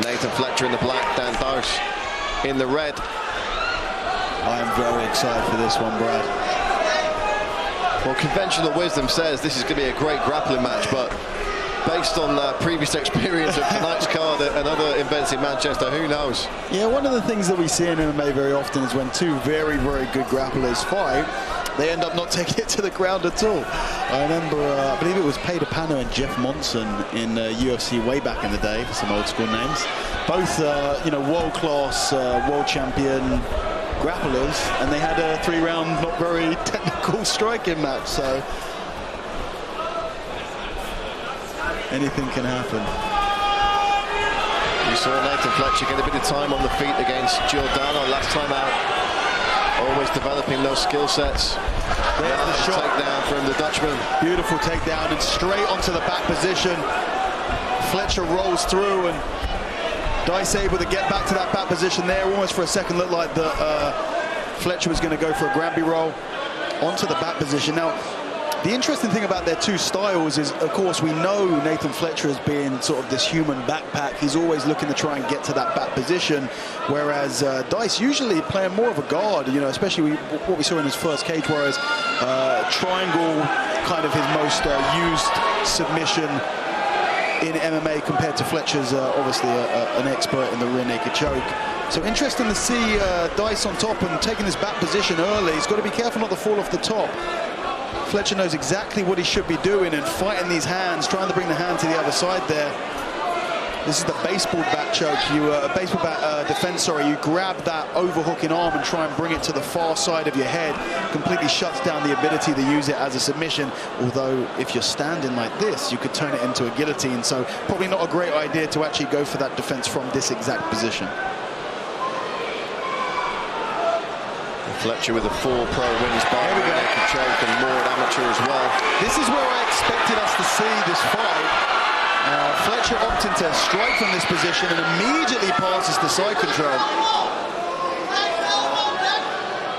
Nathan Fletcher in the black, Daan in the red. I am very excited for this one, Brad. Well, conventional wisdom says this is going to be a great grappling match, but based on previous experience of tonight's card and other events in Manchester, who knows? Yeah, one of the things that we see in MMA very often is when two very, very good grapplers fight, they end up not taking it to the ground at all. I remember, I believe it was Peter Pano and Jeff Monson in UFC way back in the day, for some old school names. Both, you know, world-class, world champion grapplers, and they had a 3-round, not very technical striking match, so anything can happen. We saw Nathan Fletcher get a bit of time on the feet against Giordano last time out. Always developing those skill sets. There's the shot. Takedown from the Dutchman. Beautiful takedown and straight onto the back position. Fletcher rolls through and Duijs able to get back to that back position there. Almost for a second looked like the Fletcher was going to go for a Granby roll onto the back position. Now, the interesting thing about their two styles is, of course, we know Nathan Fletcher as being sort of this human backpack. He's always looking to try and get to that back position, whereas Duijs usually playing more of a guard, you know, especially what we saw in his first cage, whereas triangle kind of his most used submission in MMA compared to Fletcher's obviously an expert in the rear naked choke. So interesting to see Duijs on top and taking his back position early. He's got to be careful not to fall off the top. Fletcher knows exactly what he should be doing and fighting these hands, trying to bring the hand to the other side there. This is the baseball bat choke. Baseball bat defense, sorry. You grab that overhooking arm and try and bring it to the far side of your head. Completely shuts down the ability to use it as a submission. Although, if you're standing like this, you could turn it into a guillotine. So, probably not a great idea to actually go for that defense from this exact position. Fletcher with a 4 pro wins by naked choke and more at amateur as well. This is where I expected us to see this fight. Fletcher opting to strike from this position and immediately passes the side control.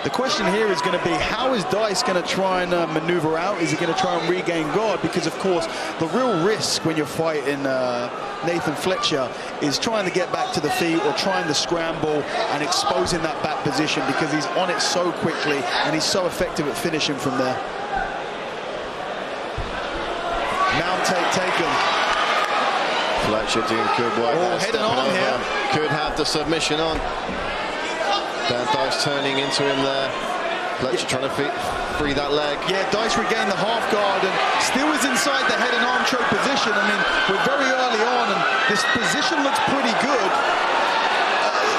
The question here is going to be, how is Duijs going to try and maneuver out? Is he going to try and regain guard? Because, of course, the real risk when you're fighting Nathan Fletcher is trying to get back to the feet or trying to scramble and exposing that back position, because he's on it so quickly and he's so effective at finishing from there. Mount taken. Fletcher doing good work. Oh, head and arm here. Could have the submission on. Duijs turning into him there. Fletcher trying to free that leg. Yeah, Duijs regained the half guard and still is inside the head and arm choke position. I mean, we're very early on and this position looks pretty good.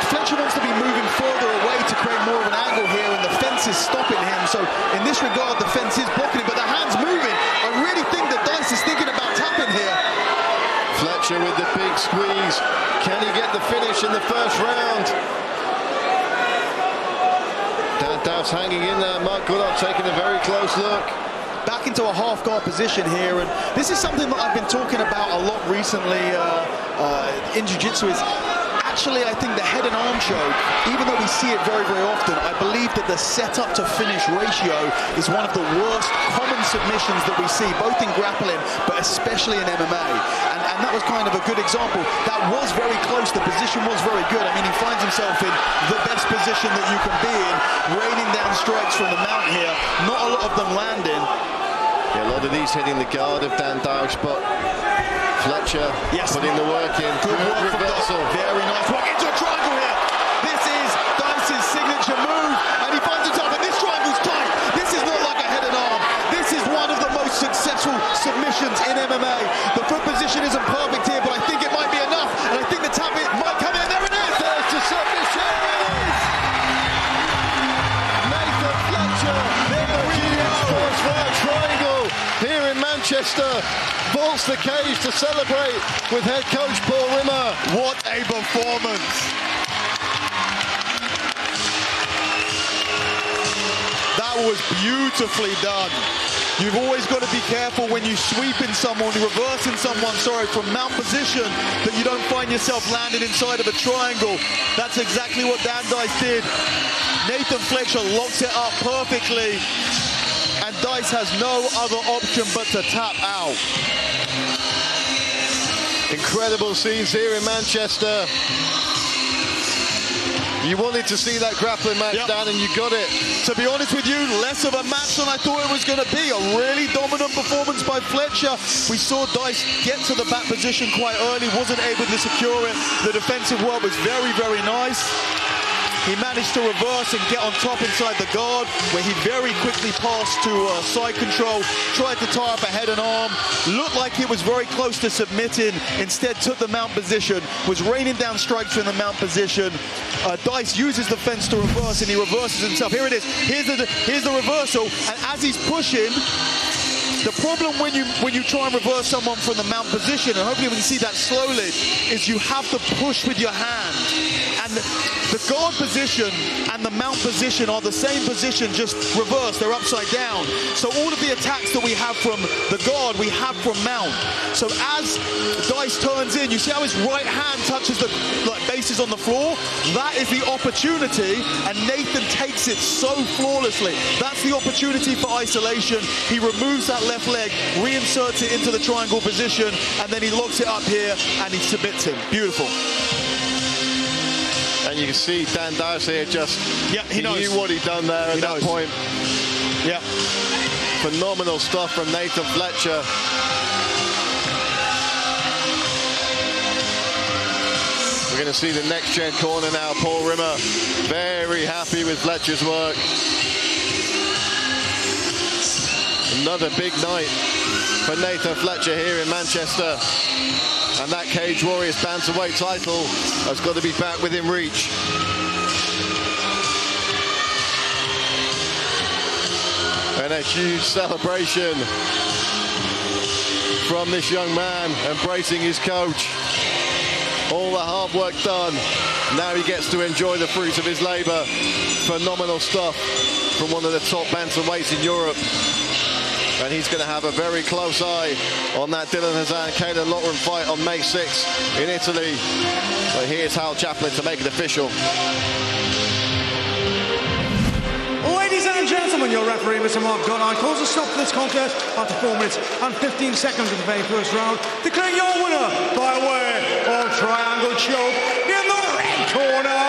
Fletcher wants to be moving further away to create more of an angle here, and the fence is stopping him. So in this regard, the fence is blocking him, but the hand's moving. I really think that Duijs is thinking about tapping here. Fletcher with the big squeeze. Can he get the finish in the first round? Duijs hanging in there. Mark Goddard taking a very close look. Back into a half guard position here, and this is something that I've been talking about a lot recently in jiu-jitsu. Is actually, I think the head and arm choke, even though we see it very, very often, I believe that the setup to finish ratio is one of the worst common submissions that we see, both in grappling, but especially in MMA. And that was kind of a good example. That was very close. The position was very good. I mean, he finds himself in the best position that you can be in, raining down strikes from the mount here. Not a lot of them landing. Yeah, a lot of these hitting the guard of Duijs, but Fletcher putting the work in. Good work reversal. Very nice work into a triangle here. This is Duijs' signature move, and he finds himself, and this triangle's tight. This is not like a head and arm. This is one of the most successful submissions in MMA. The foot position isn't perfect here, but I think it might be enough, and I think the tap might come in. There it is. There's the submission. Nathan Fletcher in the GX Sports Fire Triangle here in Manchester. Vaults the cage to celebrate with head coach Paul Rimmer. What a performance! That was beautifully done. You've always got to be careful when you sweeping someone, reversing someone, from mount position, that you don't find yourself landing inside of a triangle. That's exactly what Duijs did. Nathan Fletcher locks it up perfectly, and Duijs has no other option but to tap out. Incredible scenes here in Manchester. You wanted to see that grappling match, Dan, and you got it. To be honest with you, less of a match than I thought it was going to be. A really dominant performance by Fletcher. We saw Duijs get to the back position quite early, wasn't able to secure it. The defensive work was very, very nice. He managed to reverse and get on top inside the guard, where he very quickly passed to side control, tried to tie up a head and arm, looked like he was very close to submitting, instead took the mount position, was raining down strikes from the mount position. Duijs uses the fence to reverse, and he reverses himself. Here it is. Here's the reversal, and as he's pushing, the problem when you try and reverse someone from the mount position, and hopefully we can see that slowly, is you have to push with your hand. And the guard position and the mount position are the same position, just reversed. They're upside down. So all of the attacks that we have from the guard, we have from mount. So as Duijs turns in, you see how his right hand touches the bases on the floor? That is the opportunity, and Nathan takes it so flawlessly. That's the opportunity for isolation. He removes that left leg, reinserts it into the triangle position, and then he locks it up here, and he submits him. Beautiful. And you can see Dan Duijs here he knows. knew what he'd done there at that point. Yeah. Phenomenal stuff from Nathan Fletcher. We're going to see the next gen corner now. Paul Rimmer very happy with Fletcher's work. Another big night for Nathan Fletcher here in Manchester. And that Cage Warriors bantamweight title has got to be back within reach. And a huge celebration from this young man, embracing his coach. All the hard work done. Now he gets to enjoy the fruits of his labour. Phenomenal stuff from one of the top bantamweights in Europe. And he's going to have a very close eye on that Dylan Hazan, Kayla Loughren fight on May 6th in Italy. So here's Hal Chaplin to make it official. Ladies and gentlemen, your referee, Mr. Mark Goddard, calls a stop to this contest after 4 minutes and 15 seconds of the very first round, declaring your winner by way of triangle choke in the red corner,